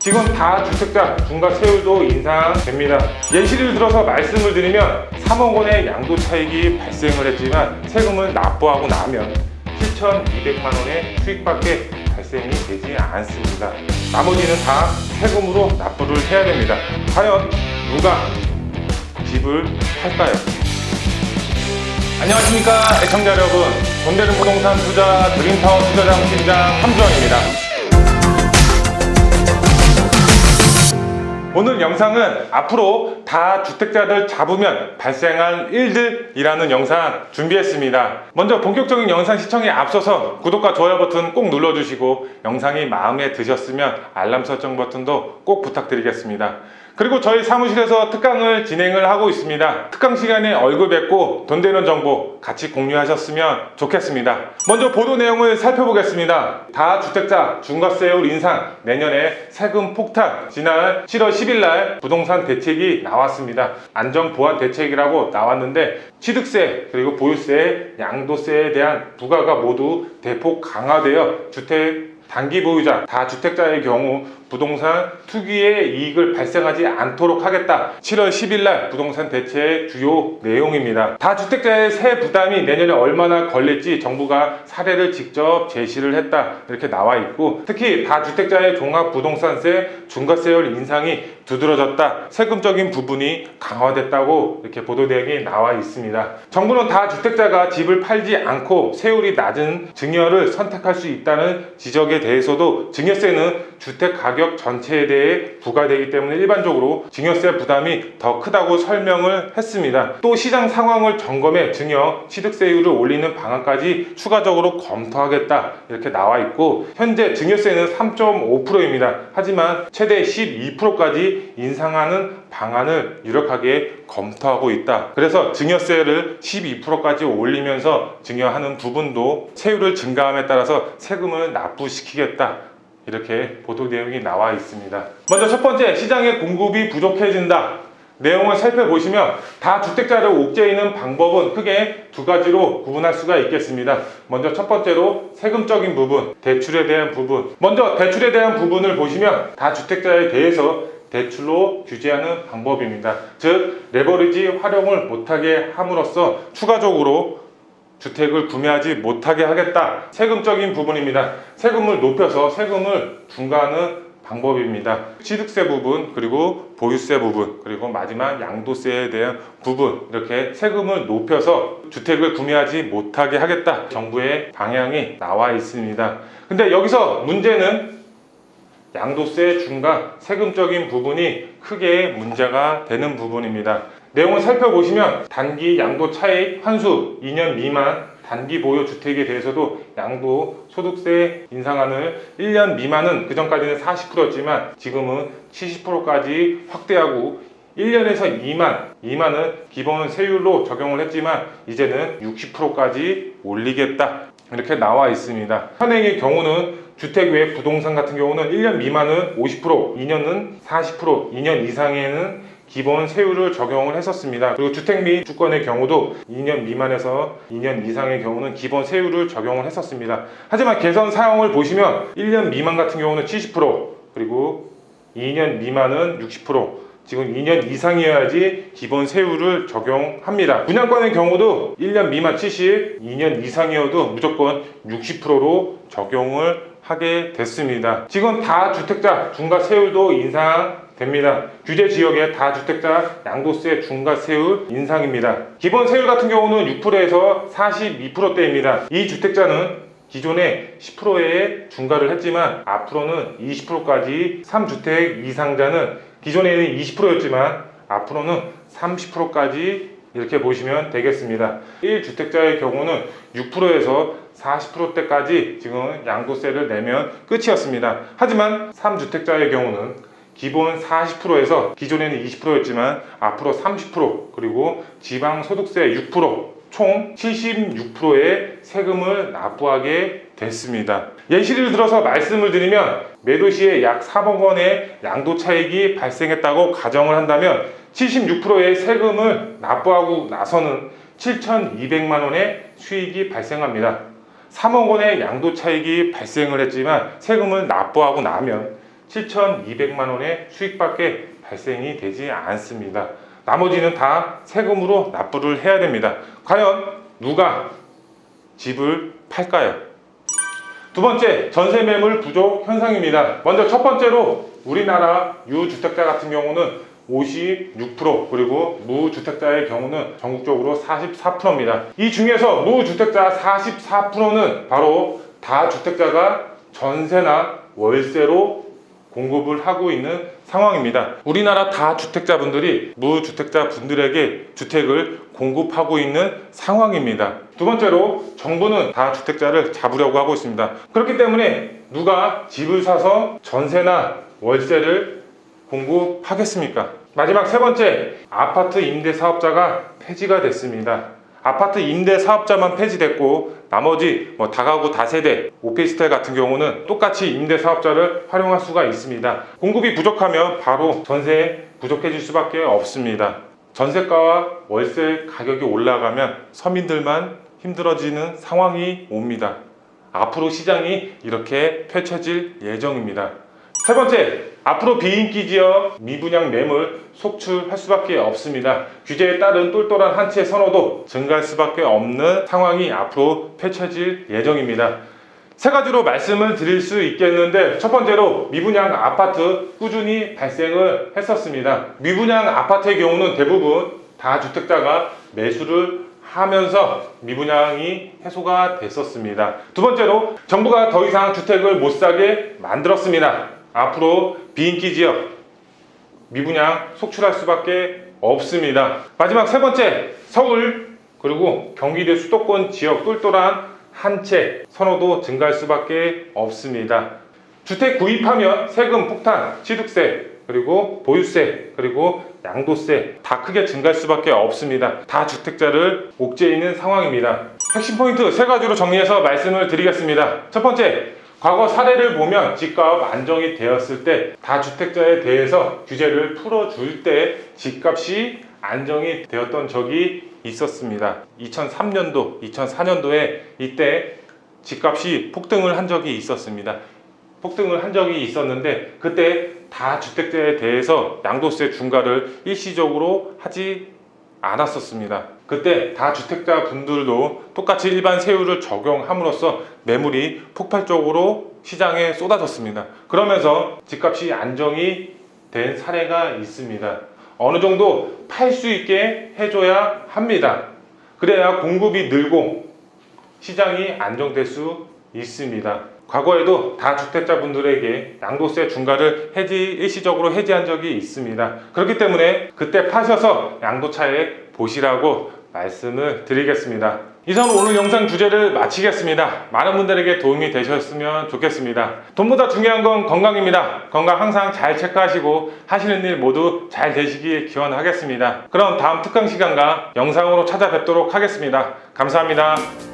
지금 다주택자 중과세율도 인상됩니다. 예시를 들어서 말씀을 드리면 3억 원의 양도 차익이 발생을 했지만 세금을 납부하고 나면 7,200만 원의 수익밖에 발생이 되지 않습니다. 나머지는 다 세금으로 납부를 해야 됩니다. 과연 누가 집을 팔까요? 안녕하십니까 애청자 여러분, 돈 되는 부동산 투자 드림타워 투자장 팀장 함주원입니다. 오늘 영상은 앞으로 다주택자들 잡으면 발생할 일들이라는 영상 준비했습니다. 먼저 본격적인 영상 시청에 앞서서 구독과 좋아요 버튼 꼭 눌러주시고 영상이 마음에 드셨으면 알람 설정 버튼도 꼭 부탁드리겠습니다. 그리고 저희 사무실에서 특강을 진행을 하고 있습니다. 특강 시간에 얼굴 뵙고 돈 되는 정보 같이 공유하셨으면 좋겠습니다. 먼저 보도 내용을 살펴보겠습니다. 다주택자 중과세율 인상, 내년에 세금 폭탄, 지난 7월 10일 날 부동산 대책이 나왔습니다. 안전보완 대책이라고 나왔는데 취득세 그리고 보유세, 양도세에 대한 부과가 모두 대폭 강화되어 주택 단기 보유자, 다주택자의 경우 부동산 투기의 이익을 발생하지 않도록 하겠다. 7월 10일 날 부동산 대책 주요 내용입니다. 다주택자의 세 부담이 내년에 얼마나 걸릴지 정부가 사례를 직접 제시를 했다. 이렇게 나와 있고, 특히 다주택자의 종합부동산세 중과세율 인상이 두드러졌다. 세금적인 부분이 강화됐다고 이렇게 보도 내용이 나와 있습니다. 정부는 다주택자가 집을 팔지 않고 세율이 낮은 증여를 선택할 수 있다는 지적에 대해서도 증여세는 주택 가격 전체에 대해 부과되기 때문에 일반적으로 증여세 부담이 더 크다고 설명을 했습니다. 또 시장 상황을 점검해 증여 취득세율을 올리는 방안까지 추가적으로 검토하겠다 이렇게 나와 있고, 현재 증여세는 3.5%입니다. 하지만 최대 12%까지 인상하는 방안을 유력하게 검토하고 있다. 그래서 증여세를 12%까지 올리면서 증여하는 부분도 세율을 증가함에 따라서 세금을 납부시키겠다. 이렇게 보도 내용이 나와 있습니다. 먼저 첫 번째, 시장의 공급이 부족해진다. 내용을 살펴보시면 다주택자를 옥죄이는 방법은 크게 두 가지로 구분할 수가 있겠습니다. 먼저 첫 번째로 세금적인 부분, 대출에 대한 부분. 먼저 대출에 대한 부분을 보시면 다주택자에 대해서 대출로 규제하는 방법입니다. 즉 레버리지 활용을 못하게 함으로써 추가적으로 주택을 구매하지 못하게 하겠다. 세금적인 부분입니다. 세금을 높여서 세금을 중과하는 방법입니다. 취득세 부분, 그리고 보유세 부분, 그리고 마지막 양도세에 대한 부분, 이렇게 세금을 높여서 주택을 구매하지 못하게 하겠다. 정부의 방향이 나와 있습니다. 근데 여기서 문제는 양도세 중과 세금적인 부분이 크게 문제가 되는 부분입니다. 내용을 살펴보시면 단기 양도 차익 환수 2년 미만 단기 보유 주택에 대해서도 양도 소득세 인상안을 1년 미만은 그전까지는 40%였지만 지금은 70%까지 확대하고 1년에서 2만은 기본 세율로 적용을 했지만 이제는 60%까지 올리겠다. 이렇게 나와 있습니다. 현행의 경우는 주택 외 부동산 같은 경우는 1년 미만은 50%, 2년은 40%, 2년 이상에는 기본 세율을 적용을 했었습니다. 그리고 주택 및 주권의 경우도 2년 미만에서 2년 이상의 경우는 기본 세율을 적용을 했었습니다. 하지만 개선 사항을 보시면 1년 미만 같은 경우는 70%, 그리고 2년 미만은 60%, 지금 2년 이상이어야지 기본 세율을 적용합니다. 분양권의 경우도 1년 미만 70, 2년 이상이어도 무조건 60%로 적용을 하게 됐습니다. 지금 다주택자 중과세율도 인상됩니다. 규제 지역의 다주택자 양도세 중과세율 인상입니다. 기본 세율 같은 경우는 6%에서 42%대입니다. 이 주택자는 기존에 10%의 중과를 했지만 앞으로는 20%까지 3주택 이상자는 기존에는 20%였지만 앞으로는 30%까지 이렇게 보시면 되겠습니다. 1주택자의 경우는 6%에서 40%대까지 지금 양도세를 내면 끝이었습니다. 하지만 3주택자의 경우는 기본 40%에서 기존에는 20%였지만 앞으로 30%, 그리고 지방소득세 6%, 총 76%의 세금을 납부하게 됐습니다. 예시를 들어서 말씀을 드리면 매도 시에 약 3억 원의 양도 차익이 발생했다고 가정을 한다면 76%의 세금을 납부하고 나서는 7,200만 원의 수익이 발생합니다. 3억 원의 양도 차익이 발생을 했지만 세금을 납부하고 나면 7,200만 원의 수익밖에 발생이 되지 않습니다. 나머지는 다 세금으로 납부를 해야 됩니다. 과연 누가 집을 팔까요? 두 번째, 전세 매물 부족 현상입니다. 먼저 첫 번째로 우리나라 유주택자 같은 경우는 56%, 그리고 무주택자의 경우는 전국적으로 44%입니다. 이 중에서 무주택자 44%는 바로 다주택자가 전세나 월세로 공급을 하고 있는 상황입니다. 우리나라 다주택자분들이 무주택자분들에게 주택을 공급하고 있는 상황입니다. 두 번째로 정부는 다주택자를 잡으려고 하고 있습니다. 그렇기 때문에 누가 집을 사서 전세나 월세를 공급하겠습니까? 마지막 세 번째, 아파트 임대 사업자가 폐지가 됐습니다. 아파트 임대 사업자만 폐지됐고 나머지 다가구 다세대, 오피스텔 같은 경우는 똑같이 임대 사업자를 활용할 수가 있습니다. 공급이 부족하면 바로 전세 부족해질 수밖에 없습니다. 전세가와 월세 가격이 올라가면 서민들만 힘들어지는 상황이 옵니다. 앞으로 시장이 이렇게 펼쳐질 예정입니다. 세 번째, 앞으로 비인기 지역 미분양 매물 속출할 수밖에 없습니다. 규제에 따른 똘똘한 한 채 선호도 증가할 수밖에 없는 상황이 앞으로 펼쳐질 예정입니다. 세 가지로 말씀을 드릴 수 있겠는데, 첫 번째로 미분양 아파트 꾸준히 발생을 했었습니다. 미분양 아파트의 경우는 대부분 다주택자가 매수를 하면서 미분양이 해소가 됐었습니다. 두 번째로 정부가 더 이상 주택을 못 사게 만들었습니다. 앞으로 비인기 지역 미분양 속출할 수밖에 없습니다. 마지막 세 번째, 서울 그리고 경기도 수도권 지역 똘똘한 한 채 선호도 증가할 수밖에 없습니다. 주택 구입하면 세금 폭탄, 취득세, 그리고 보유세, 그리고 양도세 다 크게 증가할 수밖에 없습니다. 다주택자를 옥죄이는 상황입니다. 핵심 포인트 세 가지로 정리해서 말씀을 드리겠습니다. 첫 번째, 과거 사례를 보면 집값 안정이 되었을 때 다주택자에 대해서 규제를 풀어줄 때 집값이 안정이 되었던 적이 있었습니다. 2003년도, 2004년도에 이때 집값이 폭등을 한 적이 있었습니다. 폭등을 한 적이 있었는데 그때 다주택자에 대해서 양도세 중과를 일시적으로 하지 않았었습니다. 그때 다주택자 분들도 똑같이 일반 세율을 적용함으로써 매물이 폭발적으로 시장에 쏟아졌습니다. 그러면서 집값이 안정이 된 사례가 있습니다. 어느 정도 팔 수 있게 해줘야 합니다. 그래야 공급이 늘고 시장이 안정될 수 있습니다. 과거에도 다주택자 분들에게 양도세 중과를 일시적으로 해지한 적이 있습니다. 그렇기 때문에 그때 파셔서 양도차익 보시라고 말씀을 드리겠습니다. 이상 오늘 영상 주제를 마치겠습니다. 많은 분들에게 도움이 되셨으면 좋겠습니다. 돈보다 중요한 건 건강입니다. 건강 항상 잘 체크하시고 하시는 일 모두 잘 되시길 기원하겠습니다. 그럼 다음 특강 시간과 영상으로 찾아뵙도록 하겠습니다. 감사합니다.